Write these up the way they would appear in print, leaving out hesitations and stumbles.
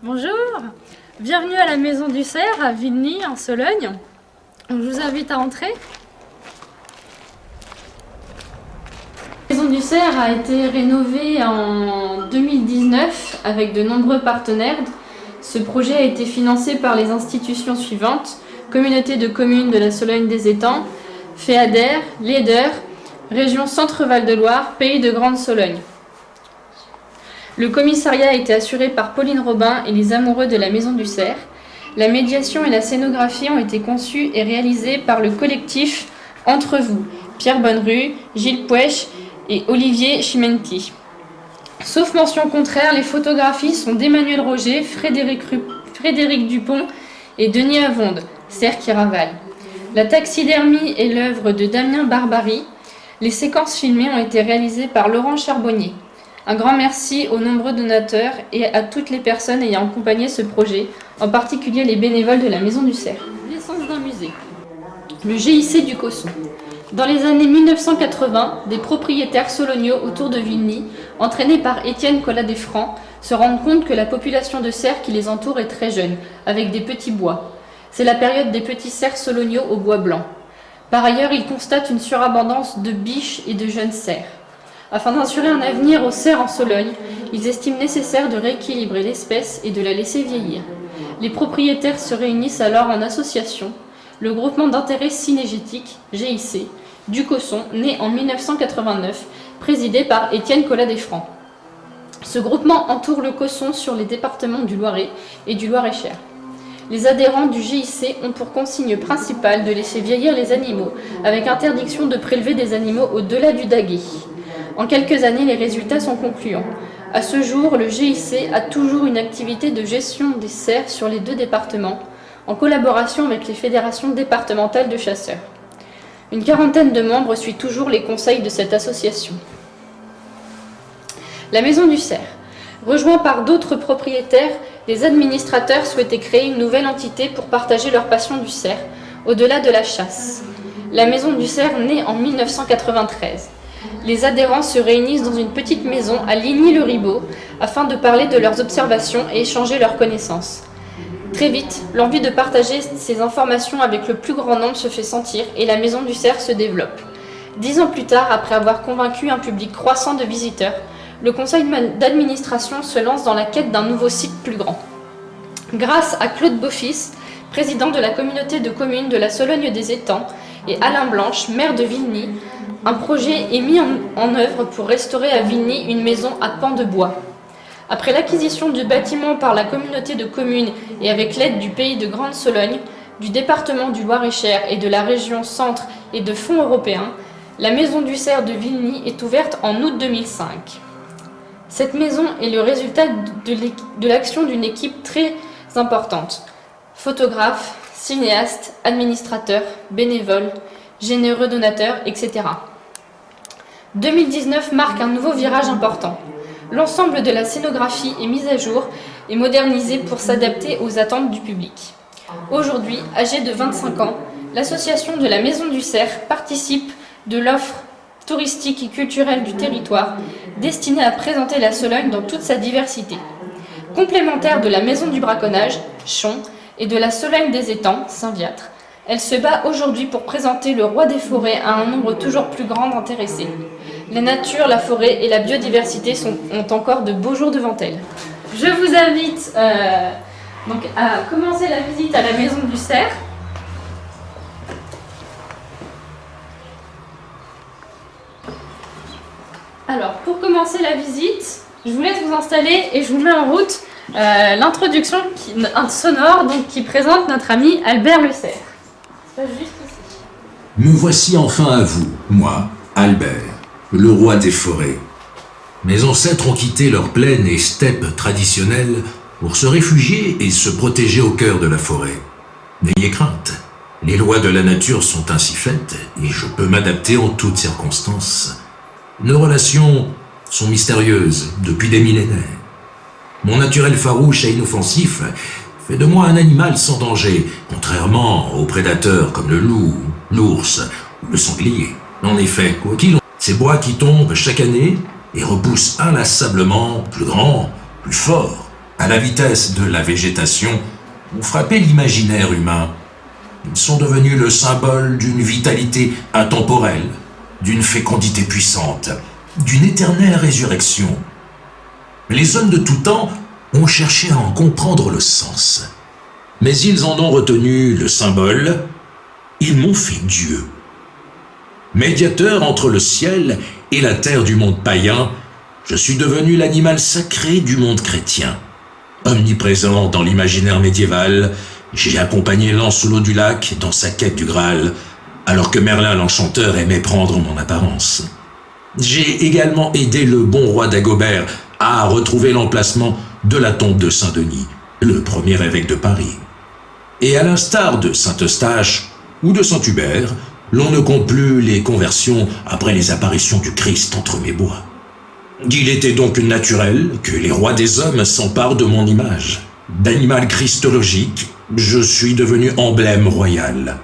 Bonjour, bienvenue à la Maison du Cerf à Vigny en Sologne. Je vous invite à entrer. La Maison du Cerf a été rénovée en 2019 avec de nombreux partenaires. Ce projet a été financé par les institutions suivantes: Communauté de communes de la Sologne des Étangs, FEADER, l'EDER, Région Centre-Val de Loire, Pays de Grande Sologne. Le commissariat a été assuré par Pauline Robin et les amoureux de la Maison du Cerf. La médiation et la scénographie ont été conçues et réalisées par le collectif Entre vous, Pierre Bonnerue, Gilles Pouèche et Olivier Chimenti. Sauf mention contraire, les photographies sont d'Emmanuel Roger, Frédéric Dupont et Denis Avonde, Cerf qui ravale. La taxidermie est l'œuvre de Damien Barbary. Les séquences filmées ont été réalisées par Laurent Charbonnier. Un grand merci aux nombreux donateurs et à toutes les personnes ayant accompagné ce projet, en particulier les bénévoles de la Maison du Cerf. Naissance d'un musée. Le GIC du Cosson. Dans les années 1980, des propriétaires soloniaux autour de Vigny, entraînés par Étienne Collat-Desfrancs, se rendent compte que la population de cerfs qui les entoure est très jeune, avec des petits bois. C'est la période des petits cerfs soloniaux au bois blanc. Par ailleurs, ils constatent une surabondance de biches et de jeunes cerfs. Afin d'assurer un avenir aux cerfs en Sologne, ils estiment nécessaire de rééquilibrer l'espèce et de la laisser vieillir. Les propriétaires se réunissent alors en association, le groupement d'intérêt synégétique, GIC, du Cosson, né en 1989, présidé par Étienne Collat-Desfrancs. Ce groupement entoure le Cosson sur les départements du Loiret et du Loir-et-Cher. Les adhérents du GIC ont pour consigne principale de laisser vieillir les animaux, avec interdiction de prélever des animaux au-delà du daguet. En quelques années, les résultats sont concluants. À ce jour, le GIC a toujours une activité de gestion des cerfs sur les deux départements, en collaboration avec les fédérations départementales de chasseurs. Une quarantaine de membres suit toujours les conseils de cette association. La Maison du Cerf. Rejoints par d'autres propriétaires, les administrateurs souhaitaient créer une nouvelle entité pour partager leur passion du cerf, au-delà de la chasse. La Maison du Cerf naît en 1993. Les adhérents se réunissent dans une petite maison à Ligny-le-Ribaud afin de parler de leurs observations et échanger leurs connaissances. Très vite, l'envie de partager ces informations avec le plus grand nombre se fait sentir et la Maison du Cerf se développe. 10 ans plus tard, après avoir convaincu un public croissant de visiteurs, le conseil d'administration se lance dans la quête d'un nouveau site plus grand. Grâce à Claude Beaufils, président de la communauté de communes de la Sologne des Étangs, et Alain Blanche, maire de Vigny, un projet est mis en œuvre pour restaurer à Vigny une maison à pans de bois. Après l'acquisition du bâtiment par la communauté de communes et avec l'aide du Pays de Grande Sologne, du département du Loir-et-Cher et de la région Centre et de fonds européens, la Maison du Cerf de Vigny est ouverte en août 2005. Cette maison est le résultat de l'action d'une équipe très importante. Photographes, cinéastes, administrateurs, bénévoles, généreux donateurs, etc. 2019 marque un nouveau virage important. L'ensemble de la scénographie est mise à jour et modernisée pour s'adapter aux attentes du public. Aujourd'hui, âgée de 25 ans, l'association de la Maison du Cerf participe de l'offre touristique et culturelle du territoire, destinée à présenter la Sologne dans toute sa diversité. Complémentaire de la Maison du Braconnage, Chon, et de la Sologne des Étangs, Saint-Viâtre, elle se bat aujourd'hui pour présenter le roi des forêts à un nombre toujours plus grand d'intéressés. La nature, la forêt et la biodiversité ont encore de beaux jours devant elles. Je vous invite donc à commencer la visite à la Maison du Cerf. Alors, pour commencer la visite, je vous laisse vous installer et je vous mets en route l'introduction sonore qui présente notre ami Albert Le Cerf. C'est pas juste ici. Me voici enfin à vous, moi, Albert, le roi des forêts. Mes ancêtres ont quitté leurs plaines et steppes traditionnelles pour se réfugier et se protéger au cœur de la forêt. N'ayez crainte, les lois de la nature sont ainsi faites et je peux m'adapter en toutes circonstances. Nos relations sont mystérieuses depuis des millénaires. Mon naturel farouche et inoffensif fait de moi un animal sans danger, contrairement aux prédateurs comme le loup, l'ours ou le sanglier. En effet, quoi qu'il en soit, ces bois qui tombent chaque année et repoussent inlassablement plus grands, plus forts, À la vitesse de la végétation, ont frappé l'imaginaire humain. Ils sont devenus le symbole d'une vitalité intemporelle, d'une fécondité puissante, d'une éternelle résurrection. Les hommes de tout temps ont cherché à en comprendre le sens. Mais ils en ont retenu le symbole, ils m'ont fait Dieu. Médiateur entre le ciel et la terre du monde païen, je suis devenu l'animal sacré du monde chrétien. Omniprésent dans l'imaginaire médiéval, j'ai accompagné Lancelot du Lac dans sa quête du Graal, alors que Merlin l'Enchanteur aimait prendre mon apparence. J'ai également aidé le bon roi Dagobert à retrouver l'emplacement de la tombe de Saint-Denis, le premier évêque de Paris. Et à l'instar de Saint-Eustache ou de Saint-Hubert, l'on ne compte plus les conversions après les apparitions du Christ entre mes bois. Il était donc naturel que les rois des hommes s'emparent de mon image. D'animal christologique, je suis devenu emblème royal.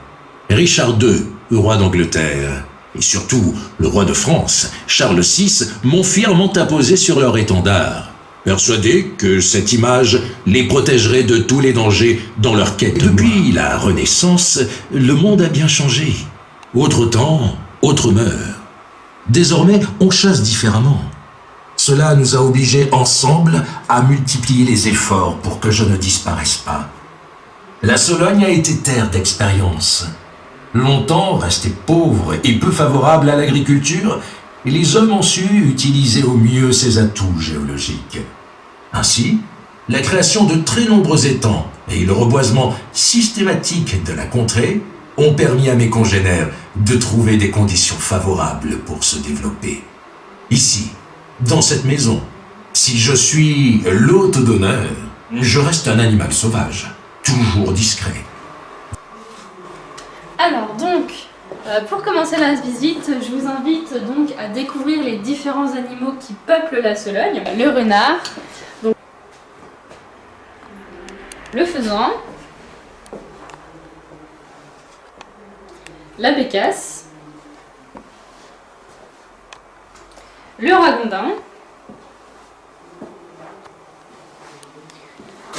Richard II, roi d'Angleterre, et surtout le roi de France, Charles VI, m'ont fièrement apposé sur leur étendard, persuadés que cette image les protégerait de tous les dangers dans leur quête. Depuis la Renaissance, le monde a bien changé. Autre temps, autre mœurs. Désormais, on chasse différemment. Cela nous a obligés ensemble à multiplier les efforts pour que je ne disparaisse pas. La Sologne a été terre d'expérience. Longtemps restée pauvre et peu favorable à l'agriculture, les hommes ont su utiliser au mieux ses atouts géologiques. Ainsi, la création de très nombreux étangs et le reboisement systématique de la contrée ont permis à mes congénères de trouver des conditions favorables pour se développer. Ici, dans cette maison, si je suis l'hôte d'honneur, je reste un animal sauvage, toujours discret. Alors donc, pour commencer la visite, je vous invite donc à découvrir les différents animaux qui peuplent la Sologne. Le renard, donc, le faisan, la bécasse, le ragondin,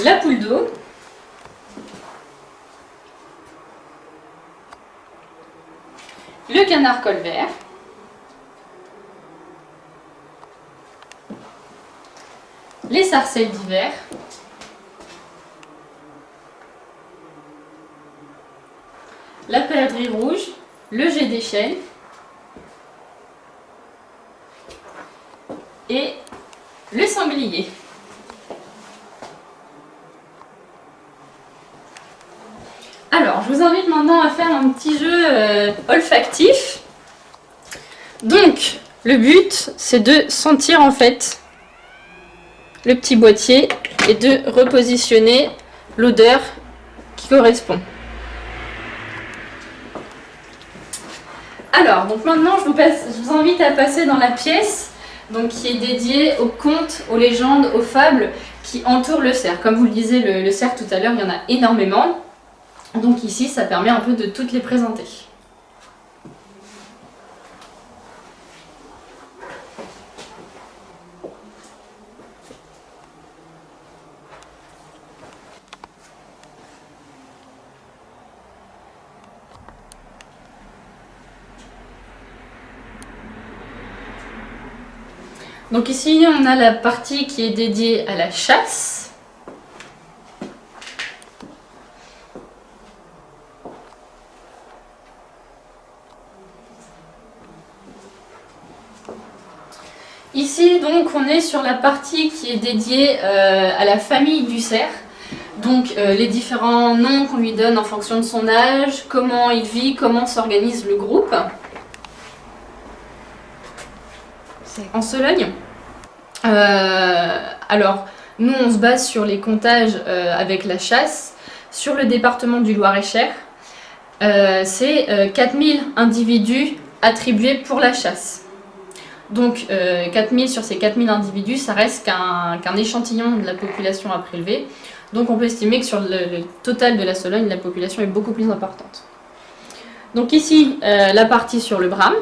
la poule d'eau, le canard colvert, les sarcelles d'hiver, la perdrix rouge, le jet d'échelle et le sanglier. Alors, je vous invite maintenant à faire un petit jeu olfactif. Donc, le but, c'est de sentir en fait le petit boîtier et de repositionner l'odeur qui correspond. Alors, donc maintenant, je vous invite à passer dans la pièce donc, qui est dédiée aux contes, aux légendes, aux fables qui entourent le cerf. Comme vous le disiez, le cerf tout à l'heure, il y en a énormément. Donc ici, ça permet un peu de toutes les présenter. Donc ici, on a la partie qui est dédiée à la chasse. Ici, donc, on est sur la partie qui est dédiée à la famille du cerf. Donc, les différents noms qu'on lui donne en fonction de son âge, comment il vit, comment s'organise le groupe. En Sologne. Alors, nous, on se base sur les comptages avec la chasse. Sur le département du Loir-et-Cher, c'est 4000 individus attribués pour la chasse. Donc 4000 sur ces 4000 individus, ça reste qu'un échantillon de la population à prélever. Donc on peut estimer que sur le total de la Sologne, la population est beaucoup plus importante. Donc ici, la partie sur le brame.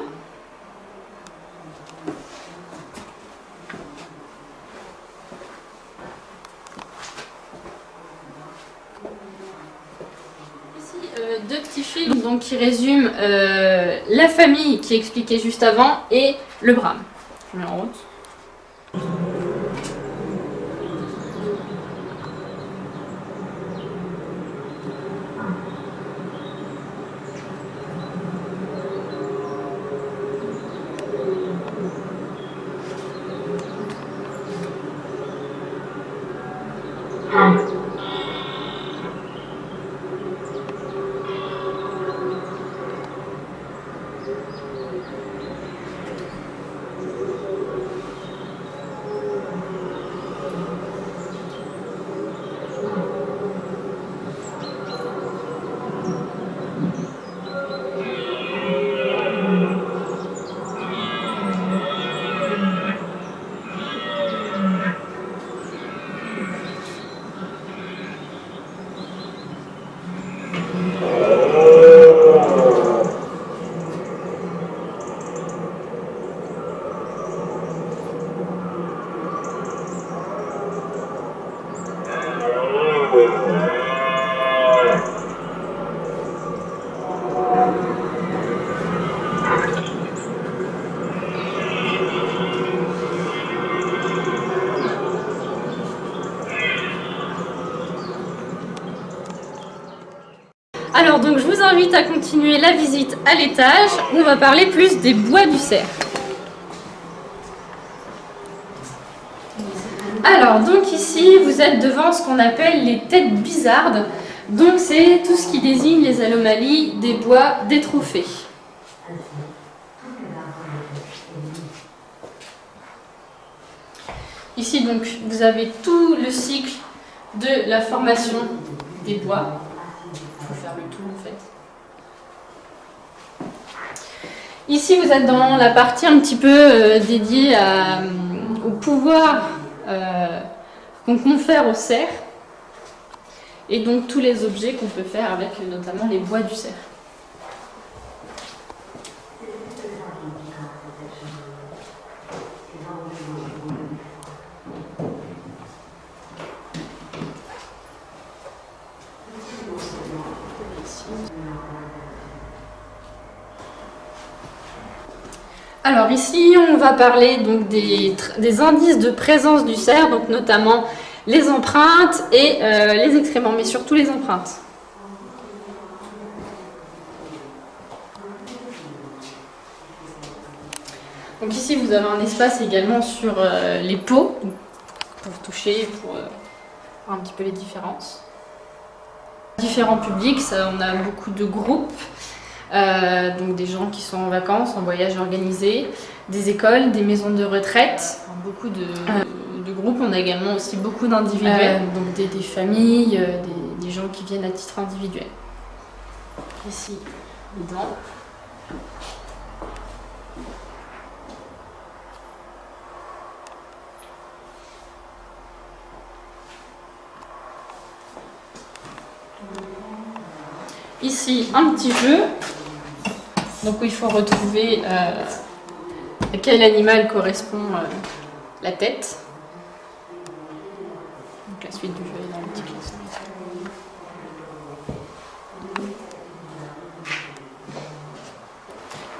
deux petits films donc, qui résument la famille qui expliquait juste avant et le Brahme. Je mets en route. Alors donc je vous invite à continuer la visite à l'étage où on va parler plus des bois du cerf. Alors donc ici vous êtes devant ce qu'on appelle les têtes bizardes. Donc c'est tout ce qui désigne les anomalies des bois des trophées. Ici donc vous avez tout le cycle de la formation des bois. Il faut faire le tour en fait. Ici vous êtes dans la partie un petit peu dédiée au pouvoir qu'on confère au cerf et donc tous les objets qu'on peut faire avec notamment les bois du cerf. Alors ici, on va parler donc des indices de présence du cerf, donc notamment les empreintes et les excréments, mais surtout les empreintes. Donc ici, vous avez un espace également sur les peaux, pour toucher, pour voir un petit peu les différences. Différents publics, ça, on a beaucoup de groupes. Donc des gens qui sont en vacances, en voyage organisé, des écoles, des maisons de retraite, beaucoup de groupes. On a également aussi beaucoup d'individuels, donc des familles, des gens qui viennent à titre individuel. Ici, les dents. Ici, un petit jeu. Donc il faut retrouver à quel animal correspond la tête. Donc la suite du jeu est dans le petit classement.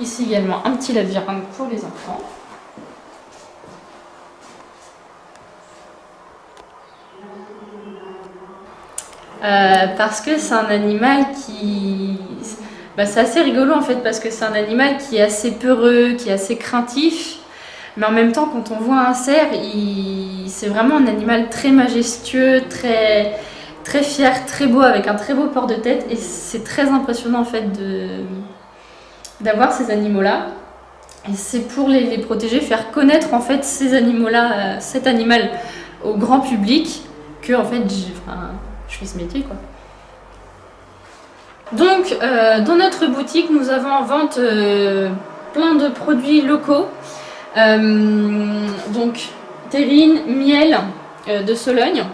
Ici également un petit labyrinthe pour les enfants. Parce que c'est un animal qui... c'est assez rigolo en fait parce que c'est un animal qui est assez peureux, qui est assez craintif. Mais en même temps, quand on voit un cerf, c'est vraiment un animal très majestueux, très, très fier, très beau, avec un très beau port de tête. Et c'est très impressionnant en fait d'avoir ces animaux-là. Et c'est pour les protéger, faire connaître en fait ces animaux-là, cet animal au grand public, que en fait je fais ce métier quoi. Donc dans notre boutique nous avons en vente plein de produits locaux, donc terrine, miel de Sologne,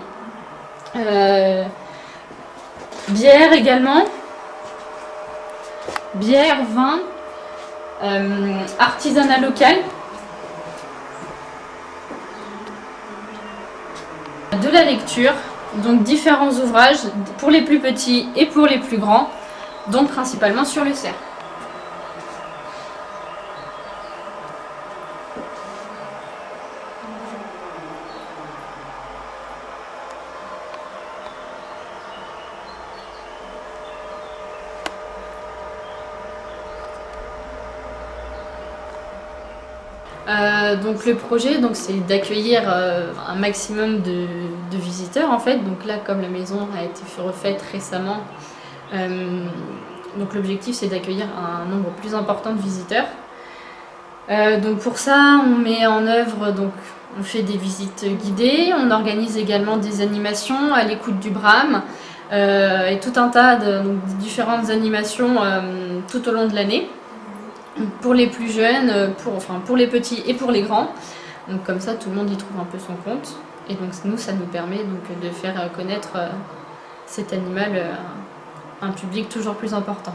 bière également, bière, vin, artisanat local, de la lecture, donc différents ouvrages pour les plus petits et pour les plus grands. donc principalement sur le cerf. Donc le projet, c'est d'accueillir un maximum de visiteurs en fait. Donc là, comme la maison a été refaite récemment, donc l'objectif c'est d'accueillir un nombre plus important de visiteurs. Donc pour ça, on met en œuvre, on fait des visites guidées, on organise également des animations à l'écoute du brame et tout un tas de différentes animations tout au long de l'année. Pour les plus jeunes, pour les petits et pour les grands. Donc comme ça, tout le monde y trouve un peu son compte. Et donc nous, ça nous permet de faire connaître cet animal à un public toujours plus important.